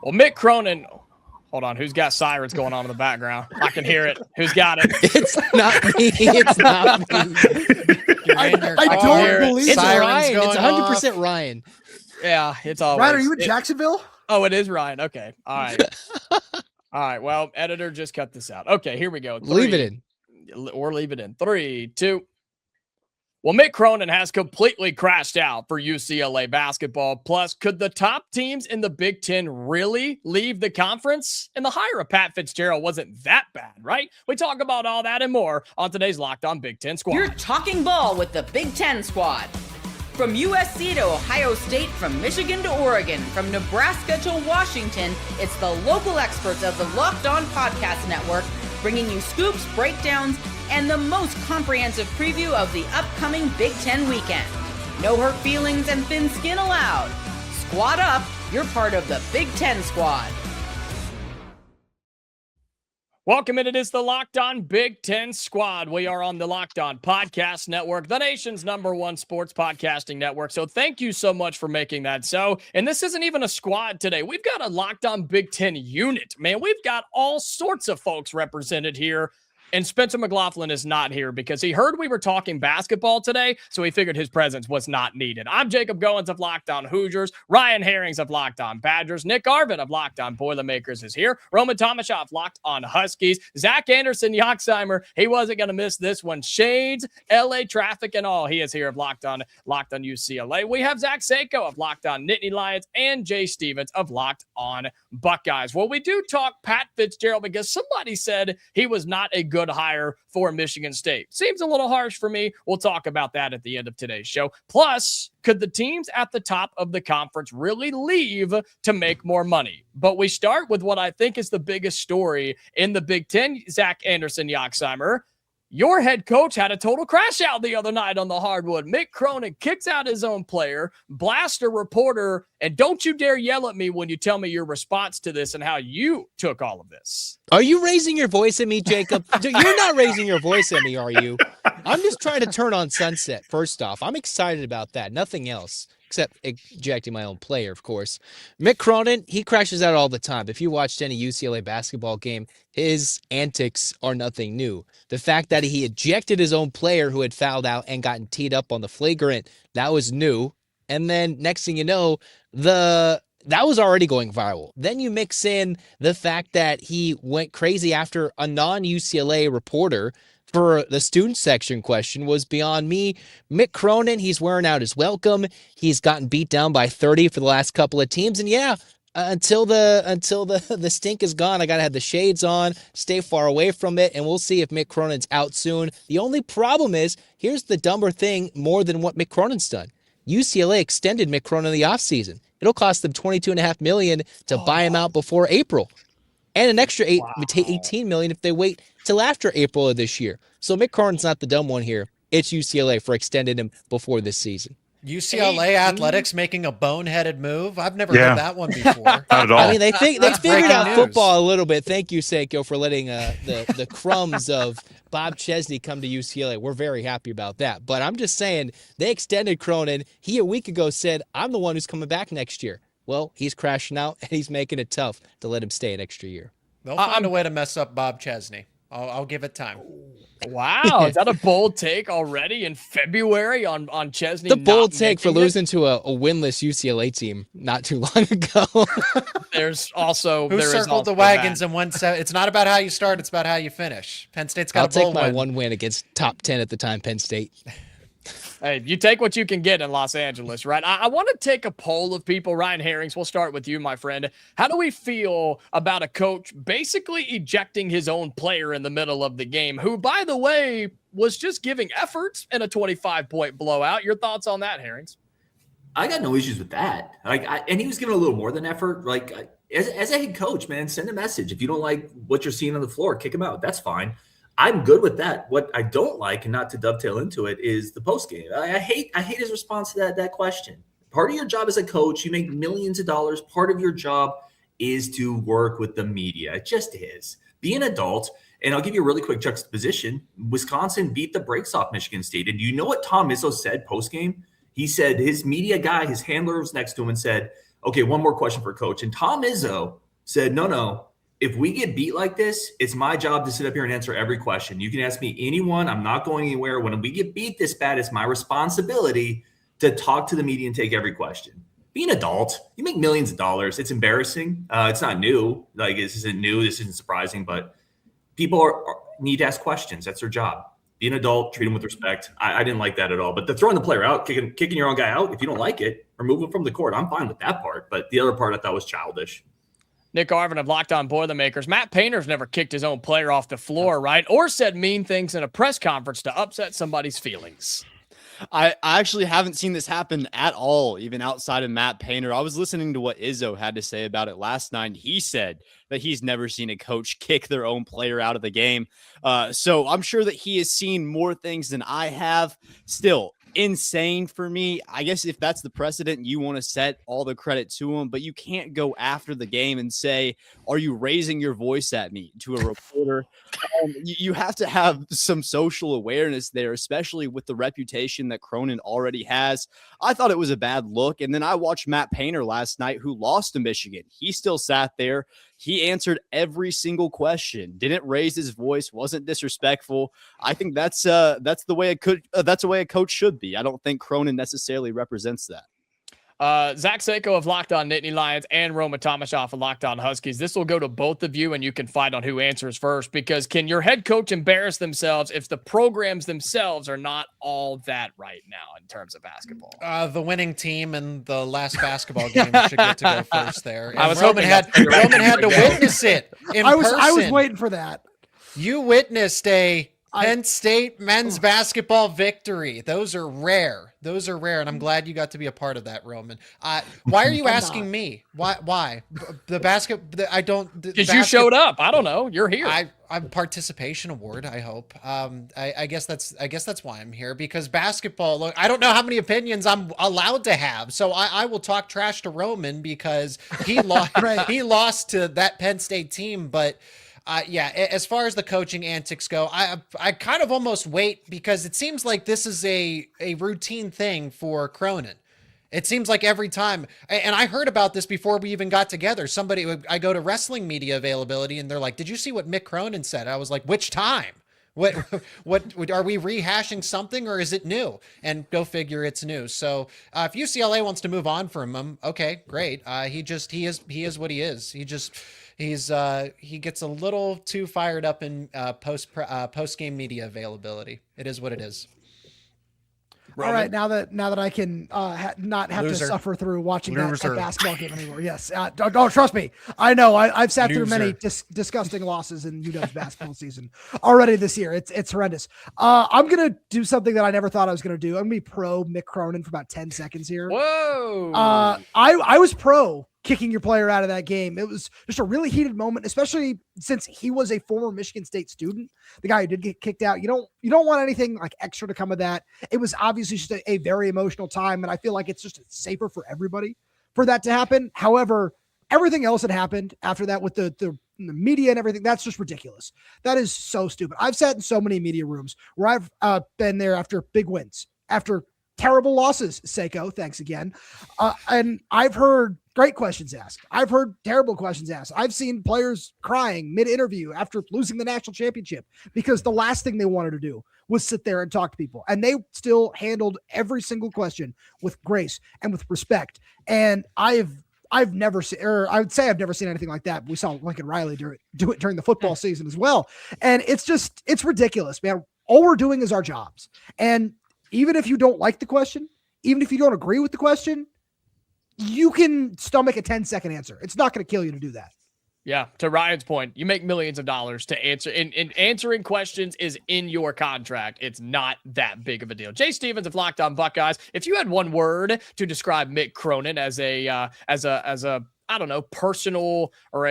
Well, Mick Cronin. Hold on. Who's got sirens going on in the background? I can hear it. Who's got it? It's not me. It's not me. I don't believe it's sirens Ryan. going It's 100% off. Ryan. Yeah, it's always. Ryan, are you in Jacksonville? Oh, it is Ryan. Okay. All right. All right. Well, editor, just cut this out. Okay, here we go. Leave it in. Or leave it in. 3, 2. Well, Mick Cronin has completely crashed out for UCLA basketball. Plus, could the top teams in the Big Ten really leave the conference? And the hire of Pat Fitzgerald wasn't that bad, right? We talk about all that and more on today's Locked On Big Ten Squad. You're talking ball with the Big Ten Squad. From USC to Ohio State, from Michigan to Oregon, from Nebraska to Washington, it's the local experts of the Locked On Podcast Network bringing you scoops, breakdowns, and the most comprehensive preview of the upcoming Big Ten weekend. No hurt feelings and thin skin allowed. Squad up, you're part of the Big Ten Squad. Welcome in. It is the Locked On Big Ten Squad. We are on the Locked On Podcast Network, the nation's #1 sports podcasting network. So thank you so much for making that so. And this isn't even a squad today. We've got a Locked On Big Ten unit, man. We've got all sorts of folks represented here. And Spencer McLaughlin is not here because he heard we were talking basketball today, so he figured his presence was not needed. I'm Jacob Goins of Locked On Hoosiers. Ryan Herrings of Locked On Badgers. Nick Arvin of Locked On Boilermakers is here. Roman Tomashoff, Locked On Huskies. Zach Anderson, Yoxheimer, he wasn't going to miss this one. Shades, LA traffic and all. He is here of Locked On UCLA. We have Zach Seiko of Locked On Nittany Lions and Jay Stevens of Locked On Buckeyes. Well, we do talk Pat Fitzgerald because somebody said he was not a good hire for Michigan State. Seems a little harsh for me. We'll talk about that at the end of today's show. Plus, could the teams at the top of the conference really leave to make more money? But we start with what I think is the biggest story in the Big Ten. Zach Anderson, Yoxheimer. Your head coach had a total crash out the other night on the hardwood. Mick Cronin kicks out his own player, blasts a reporter, and don't you dare yell at me when you tell me your response to this and how you took all of this. Are you raising your voice at me, Jacob? You're not raising your voice at me, are you? I'm just trying to turn on Sunset, first off. I'm excited about that. Nothing else. Except ejecting my own player, of course. Mick Cronin, he crashes out all the time. If you watched any UCLA basketball game, his antics are nothing new. The fact that he ejected his own player who had fouled out and gotten teed up on the flagrant, that was new. And then next thing you know, that was already going viral. Then you mix in the fact that he went crazy after a non-UCLA reporter for the student section question was beyond me. Mick Cronin, he's wearing out his welcome. He's gotten beat down by 30 for the last couple of teams. And yeah, until the stink is gone, I got to have the shades on, stay far away from it, and we'll see if Mick Cronin's out soon. The only problem is, here's the dumber thing more than what Mick Cronin's done. UCLA extended Mick Cronin in the offseason. It'll cost them $22.5 million to buy him out before April. And an extra $18 million if they wait till after April of this year. So Mick Cronin's not the dumb one here. It's UCLA for extending him before this season. UCLA athletics making a boneheaded move. I've never heard that one before. Not at all. I mean, they figured out football a little bit. Thank you, Seiko, for letting the crumbs of Bob Chesney come to UCLA. We're very happy about that. But I'm just saying, they extended Cronin. He a week ago said, I'm the one who's coming back next year. Well, he's crashing out, and he's making it tough to let him stay an extra year. They'll find a way to mess up Bob Chesney. I'll give it time. Wow, is that a bold take already in February on Chesney? The bold take for losing to a winless UCLA team not too long ago. There's also who circled the wagons and won. It's not about how you start; it's about how you finish. Penn State's got a bowl win. I'll take my one win against top 10 at the time, Penn State. Hey, you take what you can get in Los Angeles, right? I want to take a poll of people. Ryan Herrings, we'll start with you, my friend. How do we feel about a coach basically ejecting his own player in the middle of the game, who, by the way, was just giving effort in a 25-point blowout? Your thoughts on that, Herrings? I got no issues with that. And he was giving a little more than effort. As a head coach, man, send a message. If you don't like what you're seeing on the floor, kick him out. That's fine. I'm good with that. What I don't like, and not to dovetail into it, is the postgame. I hate his response to that question. Part of your job as a coach, you make millions of dollars. Part of your job is to work with the media. It just is. Be an adult. And I'll give you a really quick juxtaposition. Wisconsin beat the brakes off Michigan State. And do you know what Tom Izzo said postgame? He said his media guy, his handler was next to him and said, Okay, one more question for Coach. And Tom Izzo said, no, if we get beat like this, it's my job to sit up here and answer every question. You can ask me anyone. I'm not going anywhere. When we get beat this bad, it's my responsibility to talk to the media and take every question. Be an adult. You make millions of dollars. It's embarrassing. It's not new. Like, this isn't new. This isn't surprising. But people need to ask questions. That's their job. Be an adult. Treat them with respect. I didn't like that at all. But the throwing the player out, kicking your own guy out, if you don't like it, remove him from the court. I'm fine with that part. But the other part I thought was childish. Nick Arvin of Locked On Boilermakers. Matt Painter's never kicked his own player off the floor, right? Or said mean things in a press conference to upset somebody's feelings. I actually haven't seen this happen at all, even outside of Matt Painter. I was listening to what Izzo had to say about it last night. He said that he's never seen a coach kick their own player out of the game. So I'm sure that he has seen more things than I have. Still, insane for me. I guess if that's the precedent, you want to set all the credit to him, but you can't go after the game and say, are you raising your voice at me to a reporter? You have to have some social awareness there, especially with the reputation that Cronin already has. I thought it was a bad look. And then I watched Matt Painter last night, who lost to Michigan. He still sat there. He answered every single question, didn't raise his voice, wasn't disrespectful. I think that's the way that's the way a coach should be. I don't think Cronin necessarily represents that. Zach Seiko of Locked On Nittany Lions and Roma Tomashoff of Locked On Huskies. This will go to both of you, and you can fight on who answers first, because can your head coach embarrass themselves if the programs themselves are not all that right now in terms of basketball? The winning team in the last basketball game should get to go first there. And I was Roman had to witness it in person. I was waiting for that. You witnessed a Penn State men's basketball victory. Those are rare. And I'm glad you got to be a part of that, Roman. Why are you asking me? Why? The basket? I don't. Because you showed up. I don't know. You're here. I'm participation award. I hope. I guess that's why I'm here, because basketball. Look, I don't know how many opinions I'm allowed to have, so I will talk trash to Roman because he lost. He lost to that Penn State team, but. As far as the coaching antics go, I kind of almost wait, because it seems like this is a routine thing for Cronin. It seems like every time, and I heard about this before we even got together. I go to wrestling media availability, and they're like, "Did you see what Mick Cronin said?" I was like, "Which time? What are we rehashing something, or is it new?" And go figure, it's new. So if UCLA wants to move on from him, okay, great. He is what he is. He gets a little too fired up in post game media availability. It is what it is. All right, now that I can not have to suffer through watching that basketball game anymore. Yes, don't trust me. I know. I've sat through many disgusting losses in UW's basketball season already this year. It's horrendous. I'm gonna do something that I never thought I was gonna do. I'm gonna be pro Mick Cronin for about 10 seconds here. Whoa. I was pro kicking your player out of that game. It was just a really heated moment, especially since he was a former Michigan State student, the guy who did get kicked out. You don't want anything like extra to come of that. It was obviously just a very emotional time, and I feel like it's just safer for everybody for that to happen. However, everything else that happened after that with the media and everything, that's just ridiculous. That is so stupid. I've sat in so many media rooms where I've been there after big wins, after terrible losses, Seiko, thanks again. And I've heard great questions asked. I've heard terrible questions asked. I've seen players crying mid-interview after losing the national championship because the last thing they wanted to do was sit there and talk to people. And they still handled every single question with grace and with respect. And I've never seen, or I would say I've never seen anything like that. We saw Lincoln Riley do it during the football season as well. And it's ridiculous, man. All we're doing is our jobs. And even if you don't like the question, even if you don't agree with the question, you can stomach a 10-second answer. It's not going to kill you to do that. Yeah, to Ryan's point, you make millions of dollars to answer, and answering questions is in your contract. It's not that big of a deal. Jay Stevens of Locked On Buckeyes, if you had one word to describe Mick Cronin as a I don't know, personal or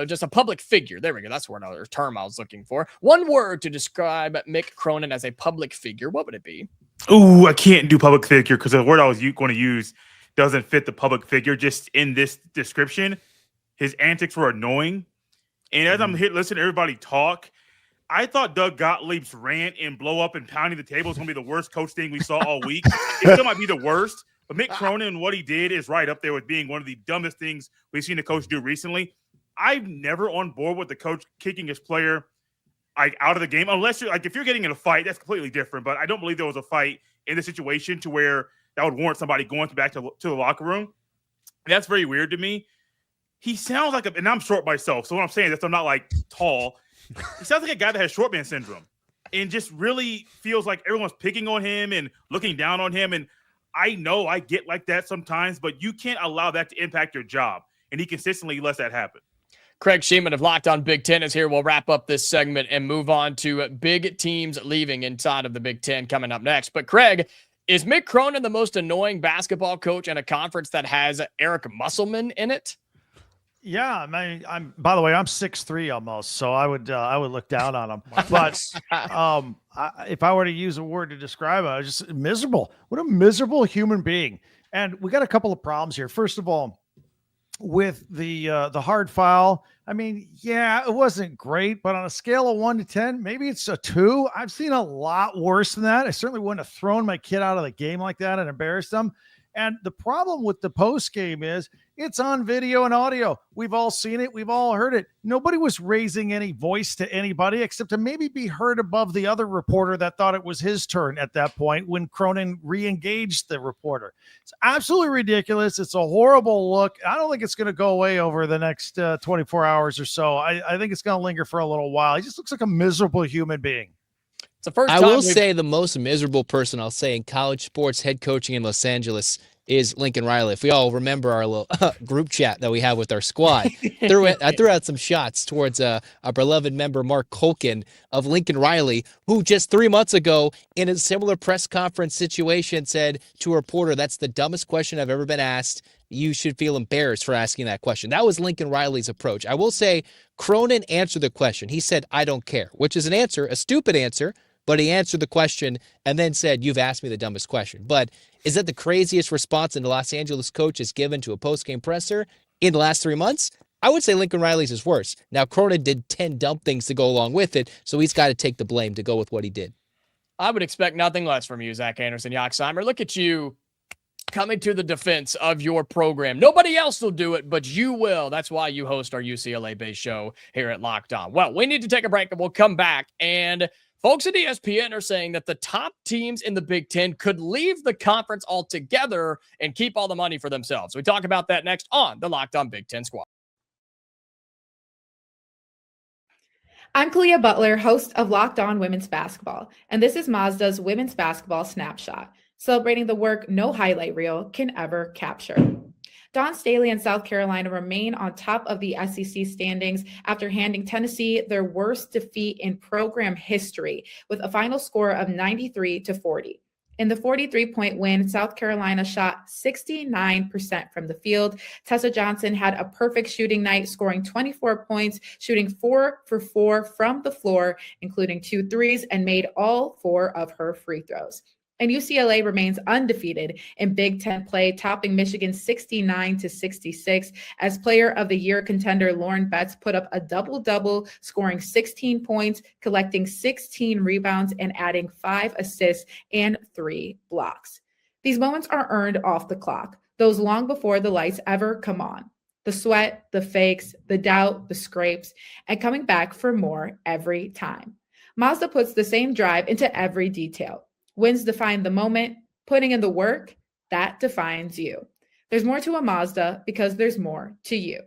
just a public figure. There we go. That's another term I was looking for. One word to describe Mick Cronin as a public figure. What would it be? Ooh, I can't do public figure because the word I was going to use doesn't fit the public figure. Just in this description, his antics were annoying. And as I'm here listening to everybody talk, I thought Doug Gottlieb's rant and blow up and pounding the table was going to be the worst coach thing we saw all week. It still might be the worst. But Mick Cronin, what he did is right up there with being one of the dumbest things we've seen a coach do recently. I'm never on board with the coach kicking his player out of the game, unless you're if you're getting in a fight, that's completely different. But I don't believe there was a fight in the situation to where that would warrant somebody going back to the locker room. That's very weird to me. He sounds like and I'm short myself, so what I'm saying is I'm not tall. He sounds like a guy that has short man syndrome and just really feels like everyone's picking on him and looking down on him. And I know I get like that sometimes, but you can't allow that to impact your job. And he consistently lets that happen. Craig Sheeman of Locked On Big Ten is here. We'll wrap up this segment and move on to big teams leaving inside of the Big Ten coming up next. But Craig, is Mick Cronin the most annoying basketball coach in a conference that has Eric Musselman in it? Yeah, I'm. By the way, I'm 6'3" almost, so I would look down on him. But if I were to use a word to describe him, I was just miserable. What a miserable human being. And we got a couple of problems here. First of all, with the hard foul, I mean, yeah, it wasn't great, but on a scale of 1 to 10, maybe it's a 2. I've seen a lot worse than that. I certainly wouldn't have thrown my kid out of the game like that and embarrassed them. And the problem with the post game is it's on video and audio. We've all seen it. We've all heard it. Nobody was raising any voice to anybody except to maybe be heard above the other reporter that thought it was his turn at that point when Cronin re-engaged the reporter. It's absolutely ridiculous. It's a horrible look. I don't think it's going to go away over the next 24 hours or so. I think it's going to linger for a little while. He just looks like a miserable human being. It's the first I time will say the most miserable person I'll say in college sports head coaching in Los Angeles is Lincoln Riley. If we all remember our little group chat that we have with our squad, I threw out some shots towards our beloved member Mark Colkin of Lincoln Riley, who just 3 months ago in a similar press conference situation said to a reporter, "That's the dumbest question I've ever been asked. You should feel embarrassed for asking that question." That was Lincoln Riley's approach. I will say Cronin answered the question. He said, "I don't care," which is an answer, a stupid answer, but he answered the question and then said, "You've asked me the dumbest question." But is that the craziest response a Los Angeles coach has given to a post-game presser in the last 3 months? I would say Lincoln Riley's is worse. Now, Cronin did 10 dumb things to go along with it, so he's got to take the blame to go with what he did. I would expect nothing less from you, Zach Anderson, Yoxheimer. Look at you coming to the defense of your program. Nobody else will do it, but you will. That's why you host our UCLA-based show here at Locked On. Well, we need to take a break, and we'll come back. And folks at ESPN are saying that the top teams in the Big Ten could leave the conference altogether and keep all the money for themselves. We talk about that next on the Locked On Big Ten Squad. I'm Kalia Butler, host of Locked On Women's Basketball, and this is Mazda's Women's Basketball Snapshot, celebrating the work no highlight reel can ever capture. Dawn Staley and South Carolina remain on top of the SEC standings after handing Tennessee their worst defeat in program history with a final score of 93-40. In the 43-point win, South Carolina shot 69% from the field. Tessa Johnson had a perfect shooting night, scoring 24 points, shooting 4 for 4 from the floor, including 2 threes, and made all 4 of her free throws. And UCLA remains undefeated in Big Ten play, topping Michigan 69-66 as Player of the Year contender Lauren Betts put up a double-double, scoring 16 points, collecting 16 rebounds, and adding 5 assists and 3 blocks. These moments are earned off the clock, those long before the lights ever come on. The sweat, the fakes, the doubt, the scrapes, and coming back for more every time. Mazda puts the same drive into every detail. Wins define the moment, putting in the work, that defines you. There's more to a Mazda because there's more to you.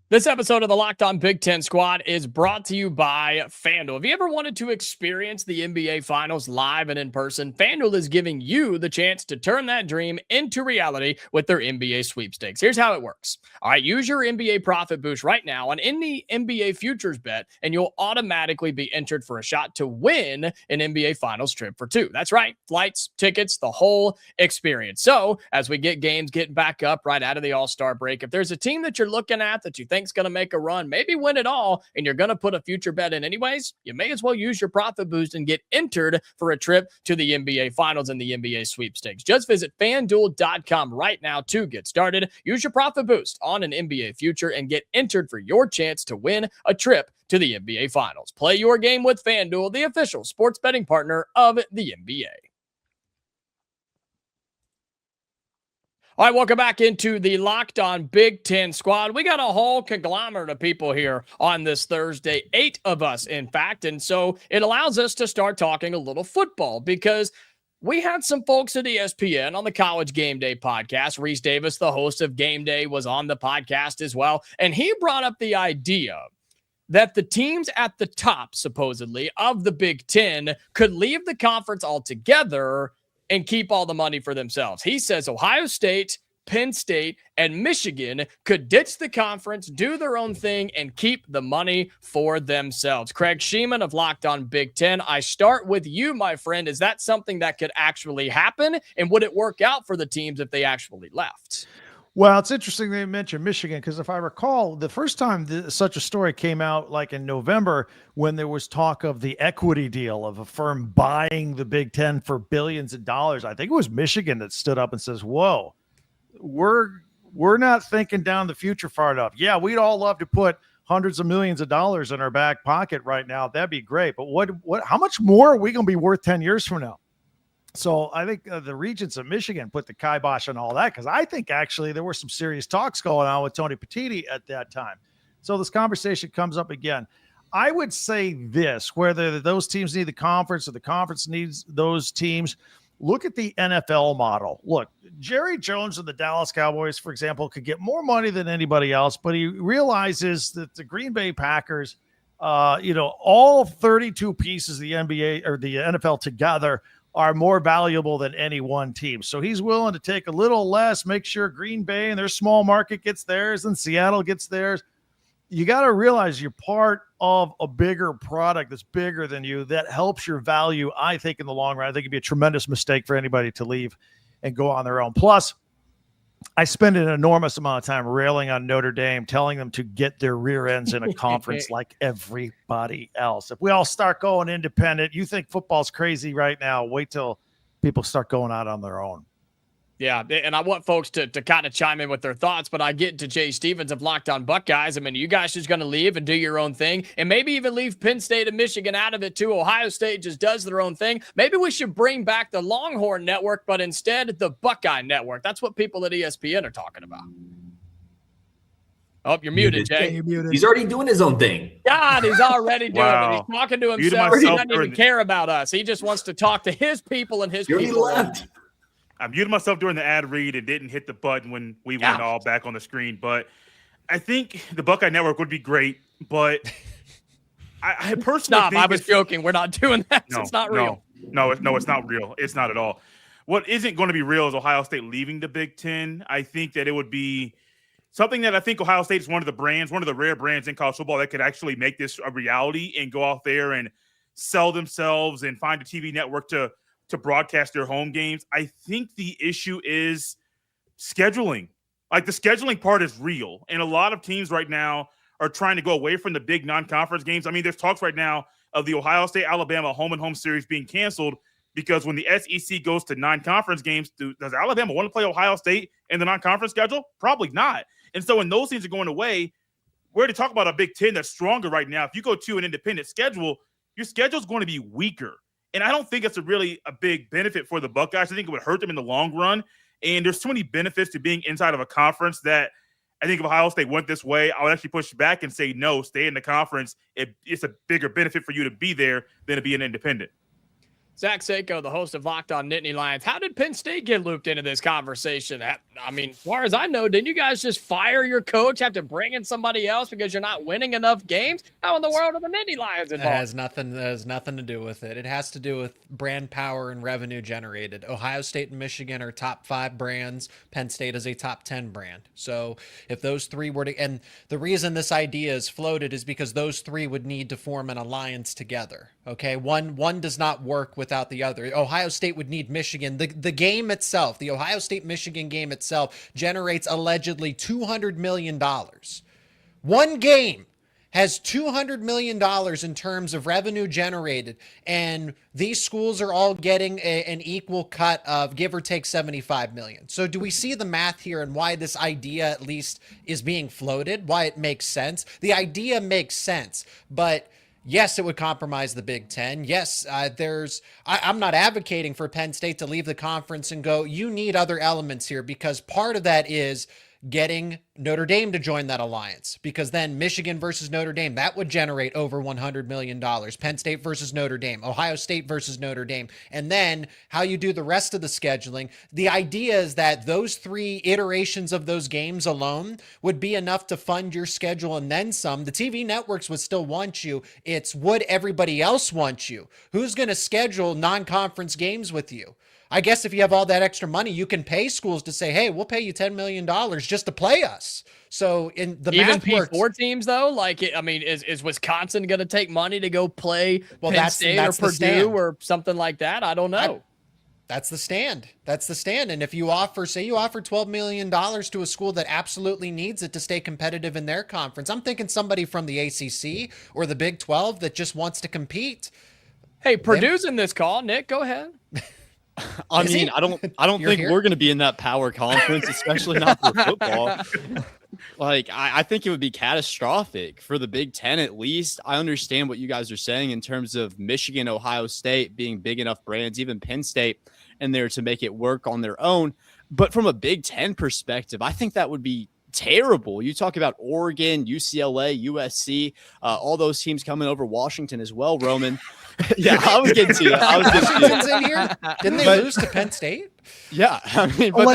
This episode of the Locked On Big Ten Squad is brought to you by FanDuel. Have you ever wanted to experience the NBA Finals live and in person? FanDuel is giving you the chance to turn that dream into reality with their NBA sweepstakes. Here's how it works. All right, use your NBA profit boost right now on any NBA futures bet, and you'll automatically be entered for a shot to win an NBA Finals trip for 2. That's right, flights, tickets, the whole experience. So as we get games getting back up right out of the All-Star break, if there's a team that you're looking at that you think think's going to make a run, maybe win it all, and you're going to put a future bet in anyways, you may as well use your profit boost and get entered for a trip to the NBA Finals and the NBA sweepstakes. Just visit FanDuel.com right now to get started. Use your profit boost on an NBA future and get entered for your chance to win a trip to the NBA Finals. Play your game with FanDuel, the official sports betting partner of the NBA. All right, welcome back into the Locked On Big Ten squad. We got a whole conglomerate of people here on this Thursday, 8 of us, in fact. And so it allows us to start talking a little football because we had some folks at ESPN on the College Game Day podcast. Reese Davis, the host of Game Day, was on the podcast as well. And he brought up the idea that the teams at the top, supposedly, of the Big Ten could leave the conference altogether and keep all the money for themselves. He says Ohio State, Penn State, and Michigan could ditch the conference, do their own thing, and keep the money for themselves. Craig Sheeman of Locked On Big Ten, I start with you, my friend. Is that something that could actually happen? And would it work out for the teams if they actually left? Well, it's interesting they mentioned Michigan because if I recall, the first time such a story came out, like in November, when there was talk of the equity deal of a firm buying the Big Ten for billions of dollars, I think it was Michigan that stood up and says, whoa, we're not thinking down the future far enough. Yeah, we'd all love to put hundreds of millions of dollars in our back pocket right now. That'd be great. But how much more are we going to be worth 10 years from now? So I think the Regents of Michigan put the kibosh on all that because I think actually there were some serious talks going on with Tony Petitti at that time. So this conversation comes up again. I would say this, whether those teams need the conference or the conference needs those teams, look at the NFL model. Look, Jerry Jones of the Dallas Cowboys, for example, could get more money than anybody else, but he realizes that the Green Bay Packers, all 32 pieces of the NBA or the NFL together are more valuable than any one team. So he's willing to take a little less, make sure Green Bay and their small market gets theirs and Seattle gets theirs. You got to realize you're part of a bigger product that's bigger than you that helps your value, I think, in the long run. I think it'd be a tremendous mistake for anybody to leave and go on their own. Plus, I spend an enormous amount of time railing on Notre Dame, telling them to get their rear ends in a conference like everybody else. If we all start going independent, you think football's crazy right now, wait till people start going out on their own. Yeah, and I want folks to kind of chime in with their thoughts, but I get to Jay Stevens of Locked On Buckeyes. I mean, you guys just going to leave and do your own thing and maybe even leave Penn State and Michigan out of it too. Ohio State just does their own thing. Maybe we should bring back the Longhorn Network, but instead the Buckeye Network. That's what people at ESPN are talking about. Oh, you're muted, Jay. You're muted. He's already doing his own thing. God, he's already doing it. He's talking to himself. He doesn't even care about us. He just wants to talk to his people and his He people. left. I muted myself during the ad read and didn't hit the button when we went all back on the screen. But I think the Buckeye Network would be great. But I personally think I was joking. We're not doing that. No, It's not real. No, it's not real. It's not at all. What isn't going to be real is Ohio State leaving the Big Ten. I think that it would be something that I think Ohio State is one of the rare brands in college football that could actually make this a reality and go out there and sell themselves and find a TV network to broadcast their home games. I think the issue is scheduling. Like the scheduling part is real. And a lot of teams right now are trying to go away from the big non-conference games. I mean, there's talks right now of the Ohio State, Alabama home and home series being canceled because when the SEC goes to non-conference games, does Alabama want to play Ohio State in the non-conference schedule? Probably not. And so when those things are going away, we're to talk about a Big Ten that's stronger right now. If you go to an independent schedule, your schedule is going to be weaker. And I don't think it's a big benefit for the Buckeyes. I think it would hurt them in the long run. And there's so many benefits to being inside of a conference that I think if Ohio State went this way, I would actually push back and say, no, stay in the conference. It's a bigger benefit for you to be there than to be an independent. Zach Sako, the host of Locked On Nittany Lions. How did Penn State get looped into this conversation? I mean, as far as I know, didn't you guys just fire your coach, have to bring in somebody else because you're not winning enough games? How in the world are the Nittany Lions involved? It has nothing to do with it. It has to do with brand power and revenue generated. Ohio State and Michigan are top 5 brands. Penn State is a top 10 brand. So if those three were to, and the reason this idea is floated is because those three would need to form an alliance together. Okay, one does not work without the other. Ohio State would need Michigan. The game itself, the Ohio State-Michigan game itself, generates allegedly $200 million. One game has $200 million in terms of revenue generated, and these schools are all getting an equal cut of give or take $75 million. So do we see the math here and why this idea at least is being floated, why it makes sense? The idea makes sense, but yes, it would compromise the Big Ten. Yes, I'm not advocating for Penn State to leave the conference and go, you need other elements here, because part of that is getting Notre Dame to join that alliance, because then Michigan versus Notre Dame, that would generate over $100 million. Penn State versus Notre Dame, Ohio State versus Notre Dame. And then how you do the rest of the scheduling. The idea is that those 3 iterations of those games alone would be enough to fund your schedule and then some. The TV networks would still want you. It's would everybody else want you? Who's going to schedule non-conference games with you? I guess if you have all that extra money, you can pay schools to say, hey, we'll pay you $10 million just to play us. So in the even math P4 works. teams though, like is Wisconsin going to take money to go play Penn State that's or Purdue stand. or something like that? I don't know. That's the stand. That's the stand. And if you offer, say you offer $12 million to a school that absolutely needs it to stay competitive in their conference, I'm thinking somebody from the ACC or the Big 12 that just wants to compete. Hey, Purdue's in this call. Nick, go ahead. I mean, I don't think we're going to be in that power conference, especially not for football. Like, I think it would be catastrophic for the Big Ten, at least. I understand what you guys are saying in terms of Michigan, Ohio State being big enough brands, even Penn State, and there to make it work on their own. But from a Big Ten perspective, I think that would be terrible. You talk about Oregon, UCLA, USC, all those teams coming over, Washington as well, Roman. Yeah, I was getting to you. Washington's in here? Didn't they lose to Penn State? Yeah, I mean, but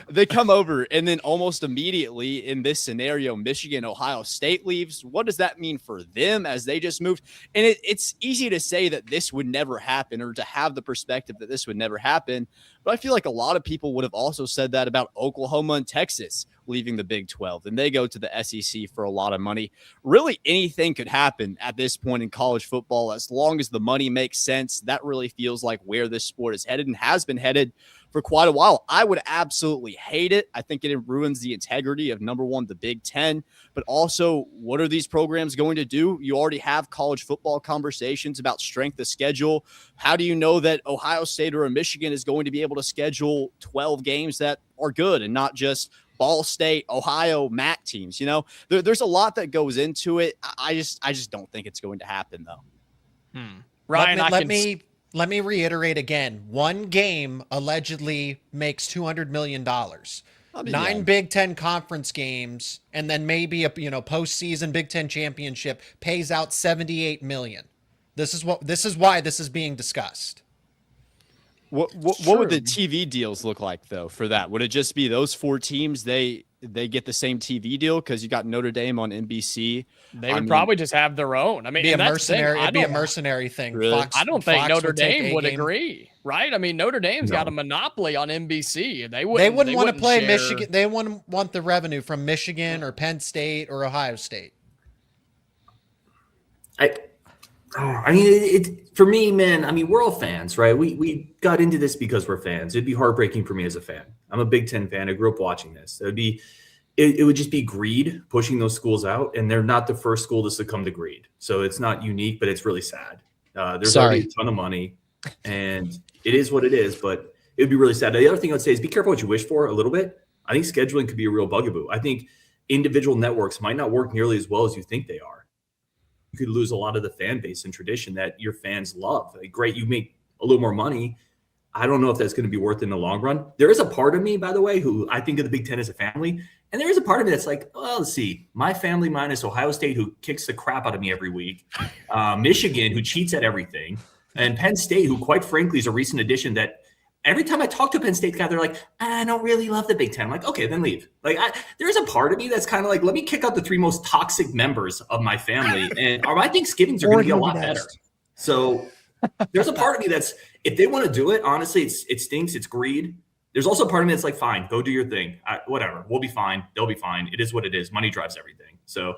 they come over, and then almost immediately in this scenario, Michigan, Ohio State leaves. What does that mean for them as they just moved? And it's easy to say that this would never happen, or to have the perspective that this would never happen. But I feel like a lot of people would have also said that about Oklahoma and Texas leaving the Big 12, and they go to the SEC for a lot of money. Really, anything could happen at this point in college football, as long as the money makes sense. That really feels like where this sport is headed and has been headed for quite a while. I would absolutely hate it. I think it ruins the integrity of, number one, the Big Ten, but also, what are these programs going to do? You already have college football conversations about strength of schedule. How do you know that Ohio State or a Michigan is going to be able to schedule 12 games that are good and not just Ball State, Ohio, MAC teams? You know, there's a lot that goes into it. I just don't think it's going to happen, though. Ryan, let me reiterate again. One game allegedly makes $200 million. 9 Big Ten conference games, and then maybe a postseason Big Ten championship pays out $78 million. This is why this is being discussed. What would the TV deals look like, though, for that? Would it just be those 4 teams? They get the same TV deal because you got Notre Dame on NBC. They would probably just have their own. I mean, it'd be a mercenary thing. Really? Fox, I don't think Fox Notre would take Dame would A-game. agree, right? I mean, Notre Dame's got a monopoly on NBC. They wouldn't want to play share. Michigan. They wouldn't want the revenue from Michigan or Penn State or Ohio State. I mean, for me, man, I mean, we're all fans, right? We got into this because we're fans. It'd be heartbreaking for me as a fan. I'm a Big Ten fan. I grew up watching this. It would just be greed pushing those schools out, and they're not the first school to succumb to greed. So it's not unique, but it's really sad. There's already a ton of money, and it is what it is, but it would be really sad. The other thing I would say is be careful what you wish for a little bit. I think scheduling could be a real bugaboo. I think individual networks might not work nearly as well as you think they are. You could lose a lot of the fan base and tradition that your fans love. Like, great, you make a little more money. I don't know if that's going to be worth it in the long run. There is a part of me, by the way, who I think of the Big Ten as a family. And there is a part of me that's like, well, let's see, my family minus Ohio State, who kicks the crap out of me every week, Michigan, who cheats at everything, and Penn State, who quite frankly is a recent addition that every time I talk to a Penn State guy, they're like, I don't really love the Big Ten. I'm like, okay, then leave. Like, there's a part of me that's kind of like, let me kick out the 3 most toxic members of my family, and my Thanksgivings are going to be a lot better. So there's a part of me that's, if they want to do it, honestly, it stinks. It's greed. There's also a part of me that's like, fine, go do your thing. Whatever. We'll be fine. They'll be fine. It is what it is. Money drives everything. So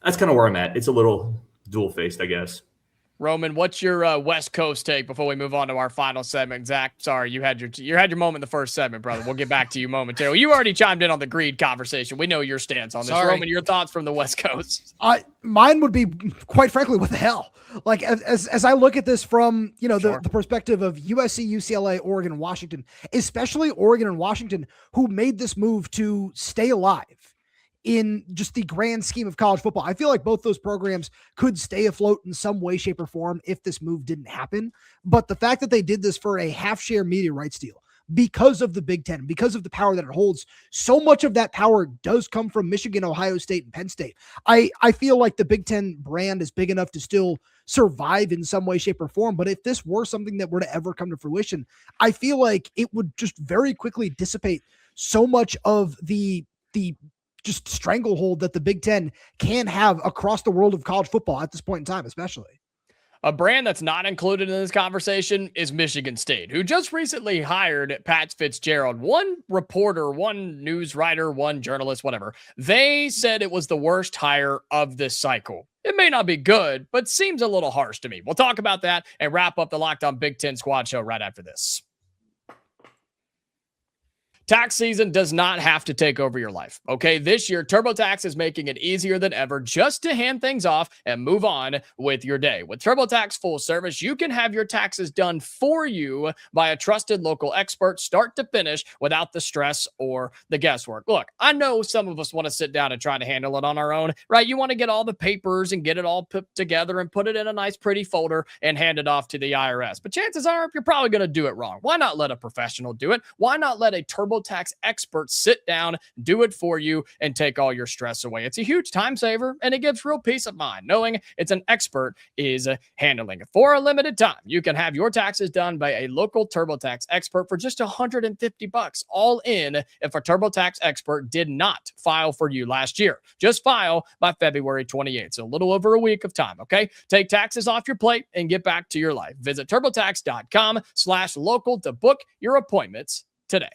that's kind of where I'm at. It's a little dual-faced, I guess. Roman, what's your West Coast take before we move on to our final segment? Zach, sorry, you had your moment in the first segment, brother. We'll get back to you momentarily. You already chimed in on the greed conversation. We know your stance on this. Sorry. Roman, your thoughts from the West Coast? Mine would be, quite frankly, what the hell? Like, as I look at this from, the perspective of USC, UCLA, Oregon, and Washington, especially Oregon and Washington, who made this move to stay alive in just the grand scheme of college football. I feel like both those programs could stay afloat in some way, shape, or form if this move didn't happen. But the fact that they did this for a half-share media rights deal because of the Big Ten, because of the power that it holds, so much of that power does come from Michigan, Ohio State, and Penn State. I feel like the Big Ten brand is big enough to still survive in some way, shape, or form. But if this were something that were to ever come to fruition, I feel like it would just very quickly dissipate so much of the just stranglehold that the Big Ten can have across the world of college football at this point in time, especially. A brand that's not included in this conversation is Michigan State, who just recently hired Pat Fitzgerald. One reporter, one news writer, one journalist, whatever. They said it was the worst hire of this cycle. It may not be good, but seems a little harsh to me. We'll talk about that and wrap up the Locked On Big Ten Squad show right after this. Tax season does not have to take over your life, okay? This year, TurboTax is making it easier than ever just to hand things off and move on with your day. With TurboTax Full Service, you can have your taxes done for you by a trusted local expert, start to finish, without the stress or the guesswork. Look, I know some of us want to sit down and try to handle it on our own, right? You want to get all the papers and get it all put together and put it in a nice, pretty folder and hand it off to the IRS. But chances are, you're probably going to do it wrong. Why not let a professional do it? Why not let a TurboTax expert sit down, do it for you, and take all your stress away? It's a huge time saver, and it gives real peace of mind knowing it's an expert is handling it. For a limited time, you can have your taxes done by a local TurboTax expert for just $150, all in, if a TurboTax expert did not file for you last year. Just file by February 28th, so a little over a week of time, okay? Take taxes off your plate and get back to your life. Visit TurboTax.com/local to book your appointments today.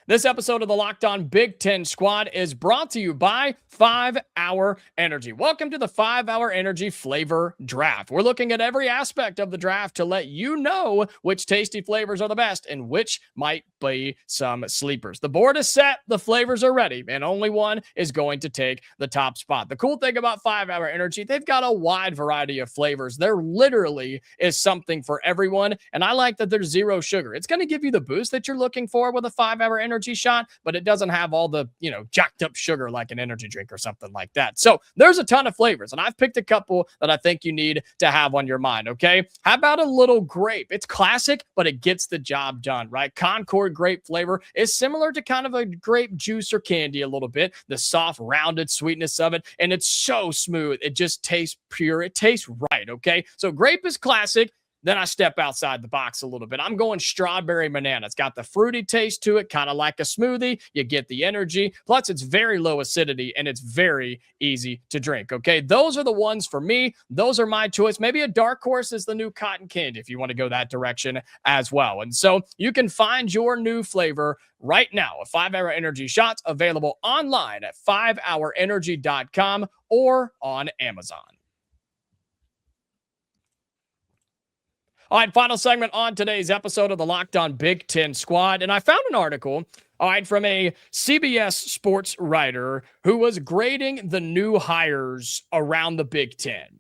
This episode of the Locked On Big Ten Squad is brought to you by 5 Hour Energy. Welcome to the 5 Hour Energy Flavor Draft. We're looking at every aspect of the draft to let you know which tasty flavors are the best and which might be some sleepers. The board is set, the flavors are ready, and only one is going to take the top spot. The cool thing about 5 Hour Energy, they've got a wide variety of flavors. There literally is something for everyone, and I like that there's zero sugar. It's going to give you the boost that you're looking for with a 5 Hour Energy shot, but it doesn't have all the, jacked up sugar like an energy drink or something like that. So there's a ton of flavors, and I've picked a couple that I think you need to have on your mind, okay? How about a little grape? It's classic, but it gets the job done, right? Concord grape flavor is similar to kind of a grape juice or candy a little bit, the soft, rounded sweetness of it, and it's so smooth. It just tastes pure. It tastes right, okay? So grape is classic. Then I step outside the box a little bit. I'm going strawberry banana. It's got the fruity taste to it, kind of like a smoothie. You get the energy. Plus, it's very low acidity, and it's very easy to drink, okay? Those are the ones for me. Those are my choice. Maybe a dark horse is the new cotton candy if you want to go that direction as well. And so you can find your new flavor right now. A 5 Hour Energy shots available online at 5hourenergy.com or on Amazon. All right, final segment on today's episode of the Locked On Big Ten Squad. And I found an article, from a CBS sports writer who was grading the new hires around the Big Ten.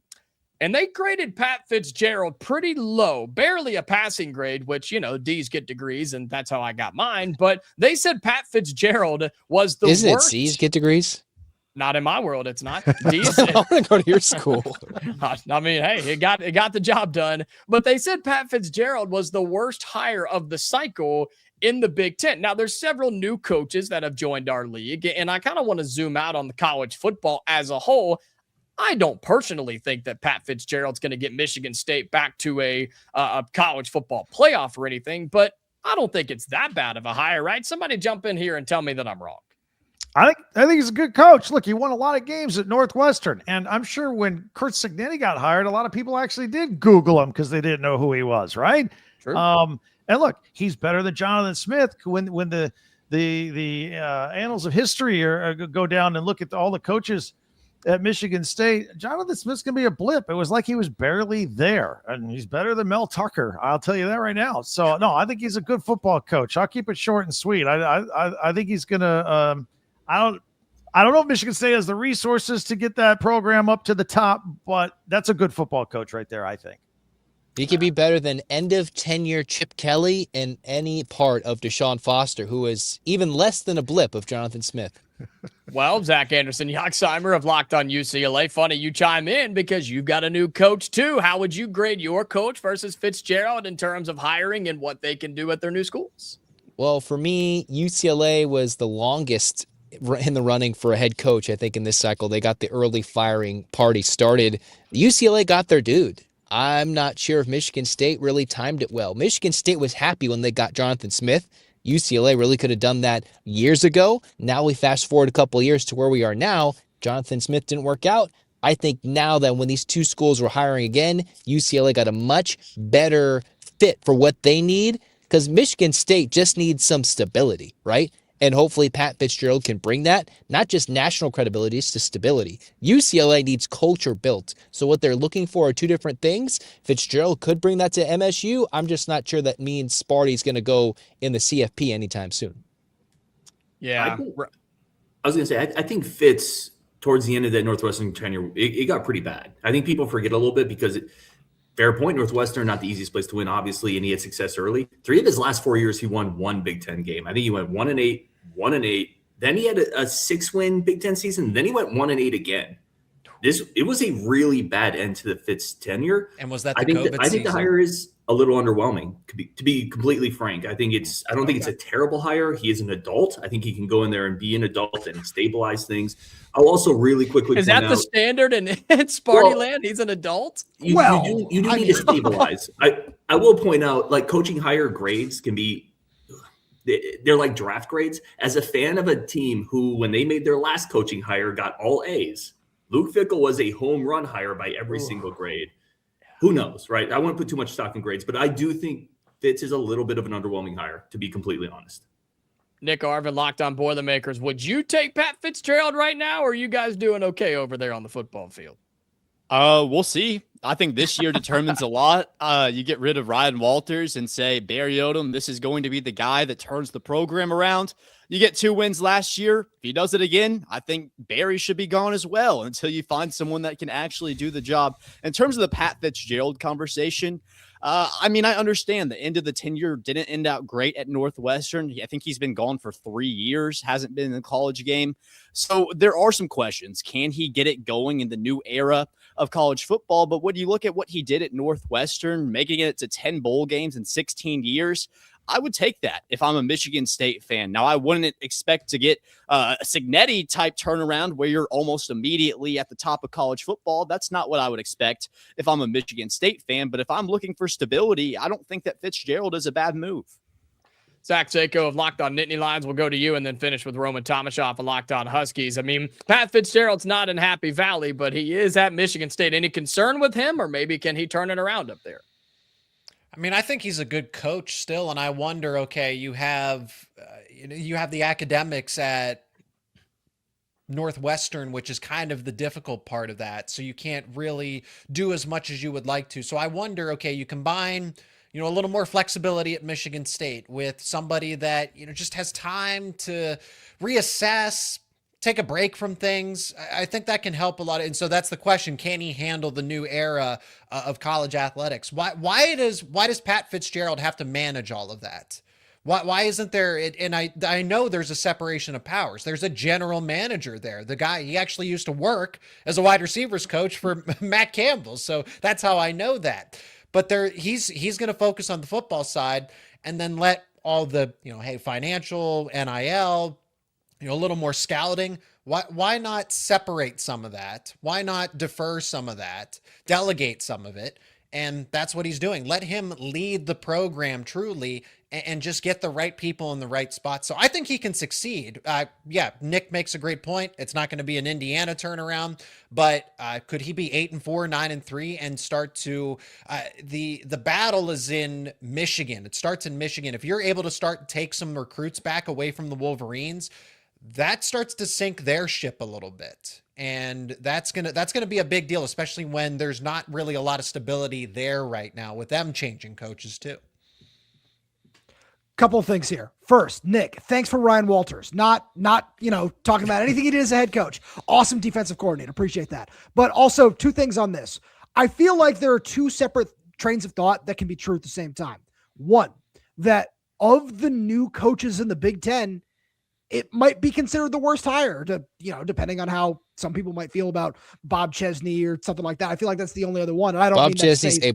And they graded Pat Fitzgerald pretty low, barely a passing grade, which, D's get degrees, and that's how I got mine. But they said Pat Fitzgerald was the worst. Isn't it C's get degrees? Not in my world, it's not. I want to go to your school. I mean, hey, it got the job done. But they said Pat Fitzgerald was the worst hire of the cycle in the Big Ten. Now, there's several new coaches that have joined our league, and I kind of want to zoom out on the college football as a whole. I don't personally think that Pat Fitzgerald's going to get Michigan State back to a college football playoff or anything, but I don't think it's that bad of a hire, right? Somebody jump in here and tell me that I'm wrong. I think he's a good coach. Look, he won a lot of games at Northwestern, and I'm sure when Kurt Cignetti got hired, a lot of people actually did Google him because they didn't know who he was, right? True. And look, he's better than Jonathan Smith. When the annals of history go down and look at all the coaches at Michigan State, Jonathan Smith's going to be a blip. It was like he was barely there, and he's better than Mel Tucker. I'll tell you that right now. So, no, I think he's a good football coach. I'll keep it short and sweet. I think he's going to I don't know if Michigan State has the resources to get that program up to the top, but that's a good football coach right there, I think. He could be better than end of tenure Chip Kelly and any part of Deshaun Foster, who is even less than a blip of Jonathan Smith. Well, Zach Anderson, Yoxheimer of Locked on UCLA. Funny you chime in because you've got a new coach too. How would you grade your coach versus Fitzgerald in terms of hiring and what they can do at their new schools? Well, for me, UCLA was the longest in the running for a head coach. I think in this cycle, they got the early firing party started. UCLA got their dude. I'm not sure if Michigan State really timed it well. Michigan State was happy when they got Jonathan Smith. UCLA really could have done that years ago. Now we fast forward a couple of years to where we are now. Jonathan Smith didn't work out. I think now that when these two schools were hiring again, UCLA got a much better fit for what they need because Michigan State just needs some stability, right? And hopefully Pat Fitzgerald can bring that, not just national credibility, it's just stability. UCLA needs culture built. So what they're looking for are two different things. Fitzgerald could bring that to MSU. I'm just not sure that means Sparty's going to go in the CFP anytime soon. Yeah. I was going to say, I think Fitz, towards the end of that Northwestern tenure, it got pretty bad. I think people forget a little bit because fair point, Northwestern, not the easiest place to win, obviously, and he had success early. 3 of his last 4 years, he won one Big Ten game. I think he went 1-8, 1-8. Then he had a 6-win Big Ten season. Then he went 1-8 again. It was a really bad end to the Fitz tenure. And was that the COVID I think the hire is a little underwhelming, to be completely frank. I don't think it's a terrible hire. He is an adult. I think he can go in there and be an adult and stabilize things. I'll also really quickly is that the standard in Sparty land? He's an adult. You do need to stabilize. I will point out, like, coaching hire grades can be, they're like draft grades. As a fan of a team who, when they made their last coaching hire, got all A's, Luke Fickell was a home run hire by every single grade. Who knows, right? I won't put too much stock in grades, but I do think Fitz is a little bit of an underwhelming hire, to be completely honest. Nick Arvin, Locked on Boilermakers. Would you take Pat Fitzgerald right now, or are you guys doing okay over there on the football field? We'll see. I think this year determines a lot. You get rid of Ryan Walters and say Barry Odom, this is going to be the guy that turns the program around. You get 2 wins last year. If he does it again, I think Barry should be gone as well until you find someone that can actually do the job. In terms of the Pat Fitzgerald conversation, I understand the end of the tenure didn't end out great at Northwestern. I think he's been gone for 3 years, hasn't been in the college game. So there are some questions. Can he get it going in the new era of college football? But when you look at what he did at Northwestern, making it to 10 bowl games in 16 years, I would take that if I'm a Michigan State fan. Now, I wouldn't expect to get a Signetti type turnaround where you're almost immediately at the top of college football. That's not what I would expect if I'm a Michigan State fan. But if I'm looking for stability, I don't think that Fitzgerald is a bad move. Zach Sako of Locked on Nittany Lions will go to you and then finish with Roman Tomashoff of Locked on Huskies. I mean, Pat Fitzgerald's not in Happy Valley, but he is at Michigan State. Any concern with him, or maybe can he turn it around up there? I mean, I think he's a good coach still, and I wonder, okay, you have the academics at Northwestern, which is kind of the difficult part of that, so you can't really do as much as you would like to. So I wonder, okay, you combine, a little more flexibility at Michigan State with somebody that, just has time to reassess, take a break from things. I think that can help a lot. And so that's the question. Can he handle the new era of college athletics? Why does Pat Fitzgerald have to manage all of that? Why isn't there? And I know there's a separation of powers. There's a general manager there. The guy, he actually used to work as a wide receivers coach for Matt Campbell. So that's how I know that. But he's going to focus on the football side and then let all the, financial, NIL, a little more scouting. Why not separate some of that? Why not defer some of that, delegate some of it? And that's what he's doing. Let him lead the program truly and just get the right people in the right spot. So I think he can succeed. Nick makes a great point. It's not going to be an Indiana turnaround, but could he be 8-4, 9-3 and start to the battle is in Michigan. It starts in Michigan. If you're able to take some recruits back away from the Wolverines, that starts to sink their ship a little bit. And that's gonna be a big deal, especially when there's not really a lot of stability there right now with them changing coaches too. Couple of things here. First, Nick, thanks for Ryan Walters. Not talking about anything he did as a head coach. Awesome defensive coordinator. Appreciate that. But also, two things on this. I feel like there are two separate trains of thought that can be true at the same time. One, that of the new coaches in the Big Ten, it might be considered the worst hire, depending on how some people might feel about Bob Chesney or something like that. I feel like that's the only other one. And I don't Bob mean Chesney's A+.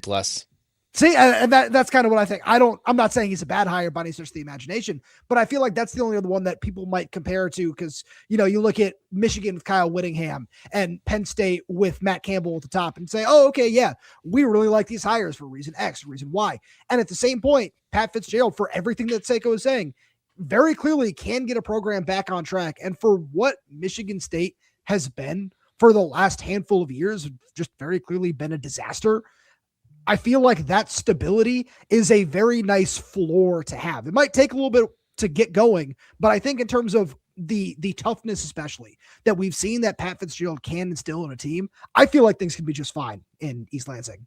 See, and that's kind of what I think. I'm not saying he's a bad hire by any stretch of the imagination, but I feel like that's the only other one that people might compare to because, you look at Michigan with Kyle Whittingham and Penn State with Matt Campbell at the top and say, oh, okay, yeah, we really like these hires for reason X, reason Y. And at the same point, Pat Fitzgerald, for everything that Seiko is saying, very clearly can get a program back on track. And for what Michigan State has been for the last handful of years, just very clearly been a disaster. I feel like that stability is a very nice floor to have. It might take a little bit to get going, but I think in terms of the toughness, especially that we've seen that Pat Fitzgerald can instill in a team, I feel like things can be just fine in East Lansing.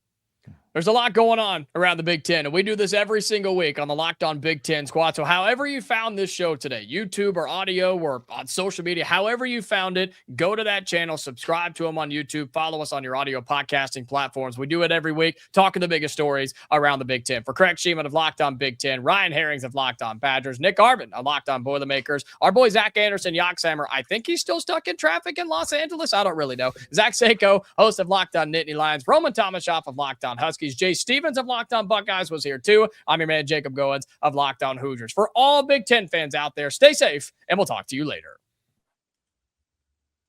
There's a lot going on around the Big Ten, and we do this every single week on the Locked On Big Ten Squad. So however you found this show today, YouTube or audio or on social media, however you found it, go to that channel, subscribe to them on YouTube, follow us on your audio podcasting platforms. We do it every week, talking the biggest stories around the Big Ten. For Craig Sheeman of Locked On Big Ten, Ryan Herrings of Locked On Badgers, Nick Arbin of Locked On Boilermakers, our boy Zach Anderson, Yoxhammer, I think he's still stuck in traffic in Los Angeles. I don't really know. Zach Seiko, host of Locked On Nittany Lions, Roman Thomashoff of Locked On Huskies, Jay Stevens of Locked On Buckeyes was here too. I'm your man, Jacob Goins of Locked On Hoosiers. For all Big Ten fans out there, stay safe, and we'll talk to you later.